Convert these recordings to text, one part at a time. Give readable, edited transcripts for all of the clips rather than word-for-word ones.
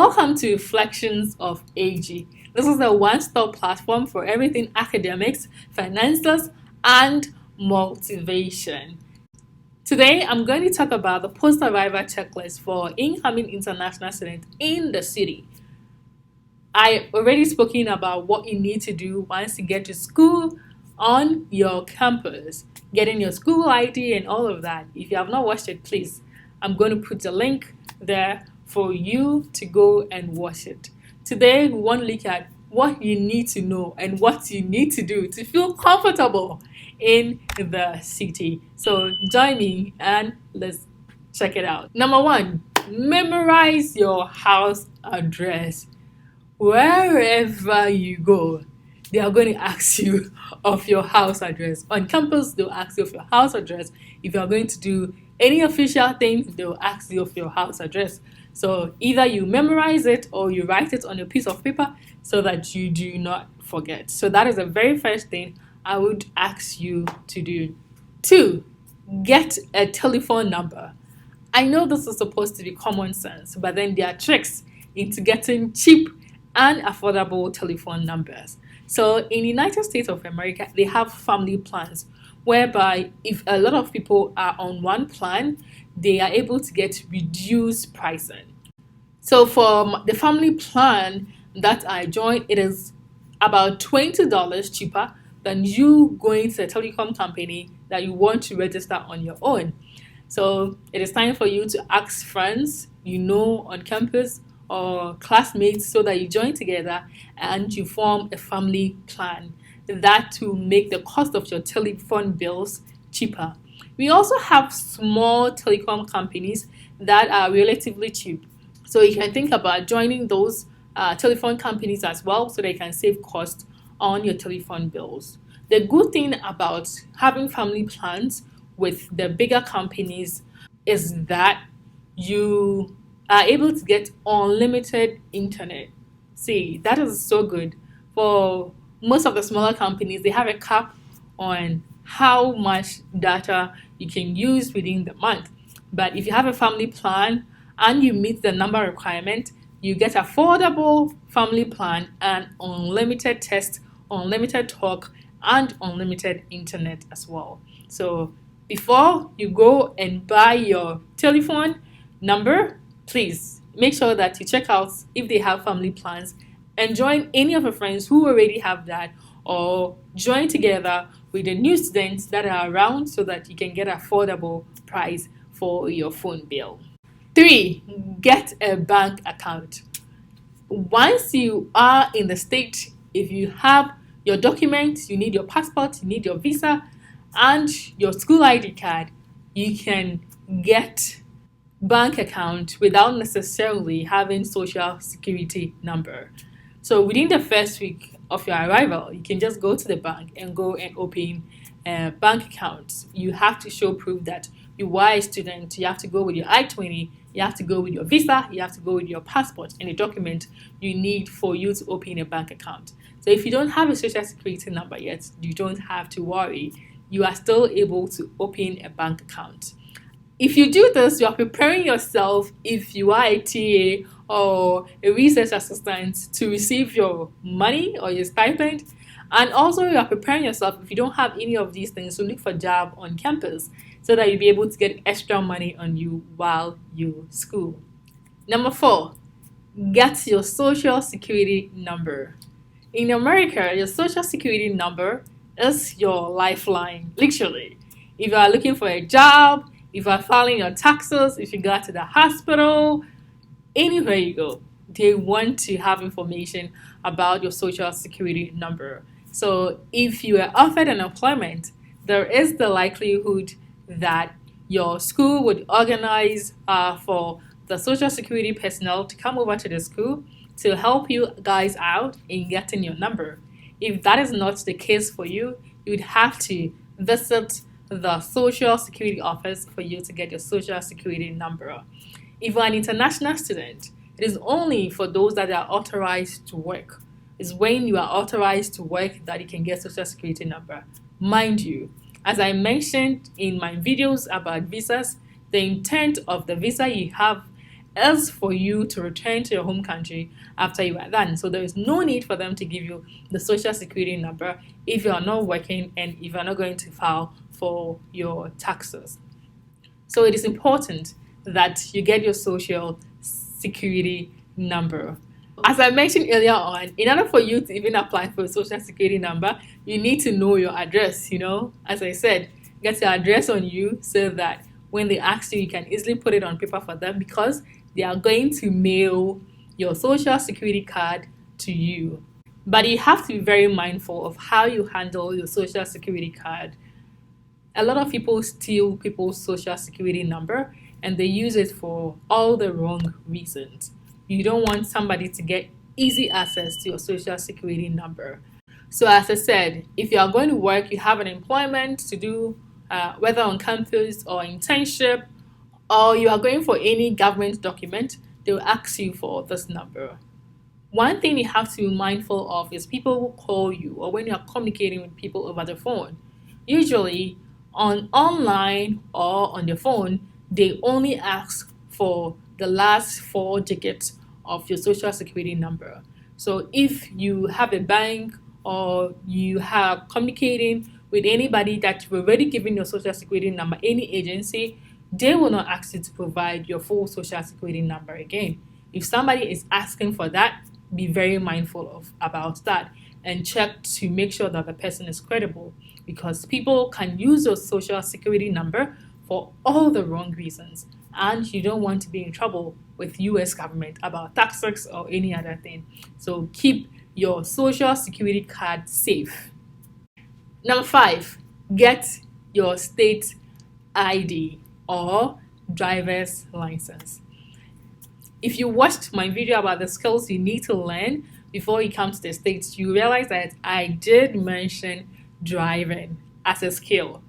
Welcome to Reflections of AG. This is a one-stop platform for everything academics, finances, and motivation. Today, I'm going to talk about the post-arrival checklist for incoming international students in the city. I already spoken about what you need to do once you get to school on your campus, getting your school ID and all of that. If you have not watched it, please, I'm going to put the link there for you to go and watch it. Today, we want to look at what you need to know and what you need to do to feel comfortable in the city. So join me and let's check it out. Number one, memorize your house address. Wherever you go, they are going to ask you of your house address. On campus, they'll ask you of your house address. If you are going to do any official thing, they'll ask you of your house address. So either you memorize it or you write it on a piece of paper so that you do not forget. So that is the very first thing I would ask you to do. 2, get a telephone number. I know this is supposed to be common sense, but then there are tricks into getting cheap and affordable telephone numbers. So in the United States of America, they have family plans whereby if a lot of people are on one plan, they are able to get reduced pricing. So for the family plan that I joined, it is about $20 cheaper than you going to a telecom company that you want to register on your own. So it is time for you to ask friends you know on campus or classmates so that you join together and you form a family plan. That will make the cost of your telephone bills cheaper. We also have small telecom companies that are relatively cheap. So you can think about joining those telephone companies as well so they can save cost on your telephone bills. The good thing about having family plans with the bigger companies is that you are able to get unlimited internet. See, that is so good. For most of the smaller companies, they have a cap on how much data you can use within the month. But if you have a family plan and you meet the number requirement, you get affordable family plan and unlimited text, unlimited talk, and unlimited internet as well. So before you go and buy your telephone number, please make sure that you check out if they have family plans and join any of your friends who already have that, or join together with the new students that are around so that you can get affordable price for your phone bill. 3, get a bank account. Once you are in the state, if you have your documents, you need your passport, you need your visa, and your school ID card, you can get bank account without necessarily having social security number. So within the first week of your arrival, you can just go to the bank and go and open a bank account. You have to show proof that you are a student. You have to go with your I-20, you have to go with your visa, you have to go with your passport and the document you need for you to open a bank account. So if you don't have a social security number yet, you don't have to worry. You are still able to open a bank account. If you do this, you are preparing yourself if you are a TA or a research assistant to receive your money or your stipend. And also you are preparing yourself if you don't have any of these things to look for a job on campus so that you'll be able to get extra money on you while you school. Number 4, get your social security number. In America, your social security number is your lifeline, literally. If you are looking for a job, if you are filing your taxes, if you got to the hospital, anywhere you go, they want to have information about your social security number. So if you are offered an employment, there is the likelihood that your school would organize for the social security personnel to come over to the school to help you guys out in getting your number. If that is not the case for you, you would have to visit the social security office for you to get your social security number. If you're an international student, it is only for those that are authorized to work. It's when you are authorized to work that you can get social security number. Mind you, as I mentioned in my videos about visas, the intent of the visa you have is for you to return to your home country after you are done. So there is no need for them to give you the social security number if you are not working and if you are not going to file for your taxes. So it is important that you get your social security number. As I mentioned earlier on, in order for you to even apply for a social security number, you need to know your address. As I said, get your address on you so that when they ask you, you can easily put it on paper for them, because they are going to mail your social security card to you. But you have to be very mindful of how you handle your social security card. A lot of people steal people's social security number and they use it for all the wrong reasons. You don't want somebody to get easy access to your social security number. So as I said, if you are going to work, you have an employment to do, whether on campus or internship, or you are going for any government document, they will ask you for this number. One thing you have to be mindful of is people will call you, or when you are communicating with people over the phone. Usually online or on the phone, they only ask for the last four digits of your social security number. So if you have a bank or you have communicating with anybody that you've already given your social security number, any agency, they will not ask you to provide your full social security number again. If somebody is asking for that, be very mindful about that and check to make sure that the person is credible, because people can use your social security number for all the wrong reasons, and you don't want to be in trouble with US government about taxes or any other thing. So keep your social security card safe. Number 5, get your state ID or driver's license. If you watched my video about the skills you need to learn before you come to the States, you realize that I did mention driving as a skill.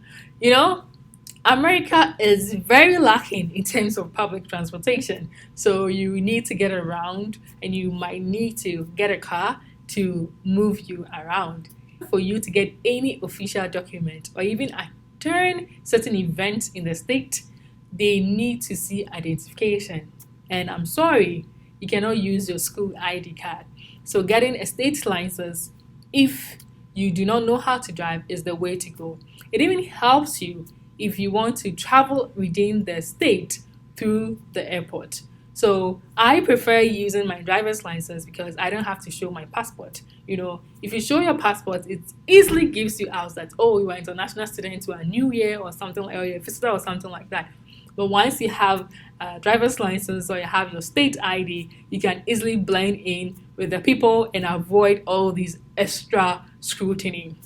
America is very lacking in terms of public transportation. So you need to get around and you might need to get a car to move you around. For you to get any official document or even attend certain events in the state, they need to see identification. And I'm sorry, you cannot use your school ID card. So getting a state license, if you do not know how to drive, is the way to go. It even helps you if you want to travel within the state through the airport. So I prefer using my driver's license because I don't have to show my passport. If you show your passport, it easily gives you out that, oh, you are an international student to a new year or something, or you're a visitor or something like that. But once you have a driver's license or you have your state ID, you can easily blend in with the people and avoid all these extra scrutiny.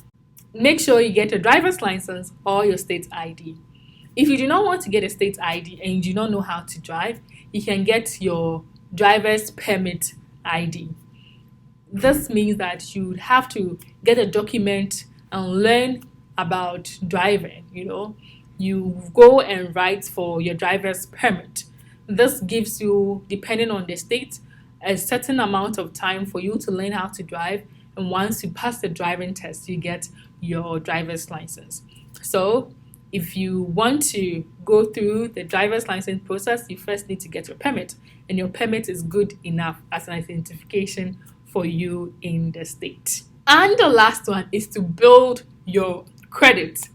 Make sure you get a driver's license or your state ID. If you do not want to get a state ID and you do not know how to drive, you can get your driver's permit ID. This means that you have to get a document and learn about driving. You go and write for your driver's permit. This gives you, depending on the state, a certain amount of time for you to learn how to drive. And once you pass the driving test, you get your driver's license. So if you want to go through the driver's license process, you first need to get your permit. And your permit is good enough as an identification for you in the state. And the last one is to build your credit.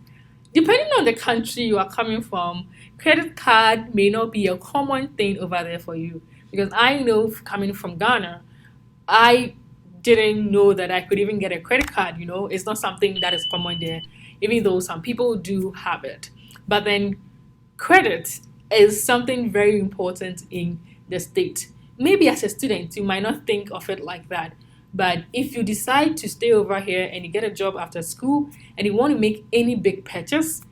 Depending on the country you are coming from, credit card may not be a common thing over there for you. Because I know coming from Ghana, I didn't know that I could even get a credit card. It's not something that is common there, even though some people do have it. But then credit is something very important in the state. Maybe as a student, you might not think of it like that. But if you decide to stay over here and you get a job after school and you want to make any big purchase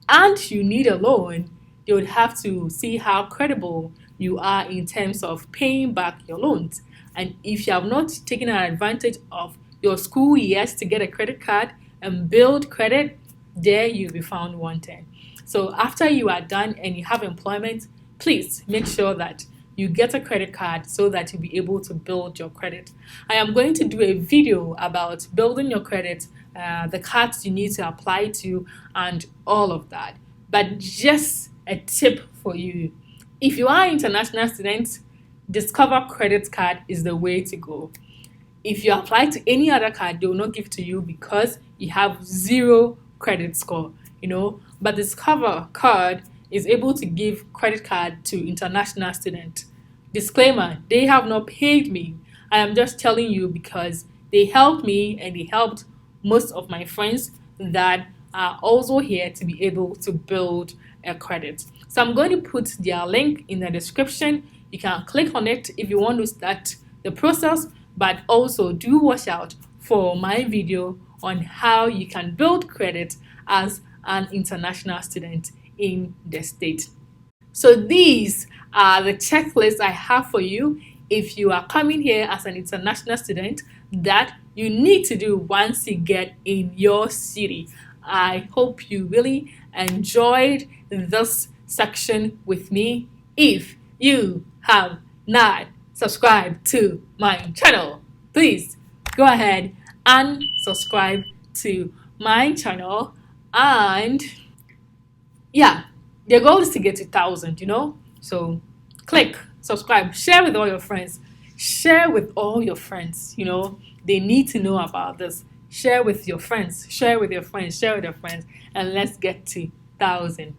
and you need a loan, they would have to see how credible you are in terms of paying back your loans. And if you have not taken advantage of your school years to get a credit card and build credit, there you'll be found wanting. So after you are done and you have employment, please make sure that you get a credit card so that you'll be able to build your credit. I am going to do a video about building your credit, the cards you need to apply to, and all of that. But just a tip for you. If you are an international student, Discover credit card is the way to go. If you apply to any other card, they will not give to you because you have zero credit score, But Discover card is able to give credit card to international students. Disclaimer, they have not paid me. I am just telling you because they helped me and they helped most of my friends that are also here to be able to build a credit. So I'm going to put their link in the description. You can click on it if you want to start the process, but also do watch out for my video on how you can build credit as an international student in the state. So these are the checklists I have for you if you are coming here as an international student that you need to do once you get in your city. I hope you really enjoyed this section with me. If you have not subscribed to my channel, please go ahead and subscribe to my channel. And yeah, their goal is to get to 1,000, So click, subscribe, share with all your friends. Share with all your friends, They need to know about this. Share with your friends, share with your friends, share with your friends, and let's get to 1,000.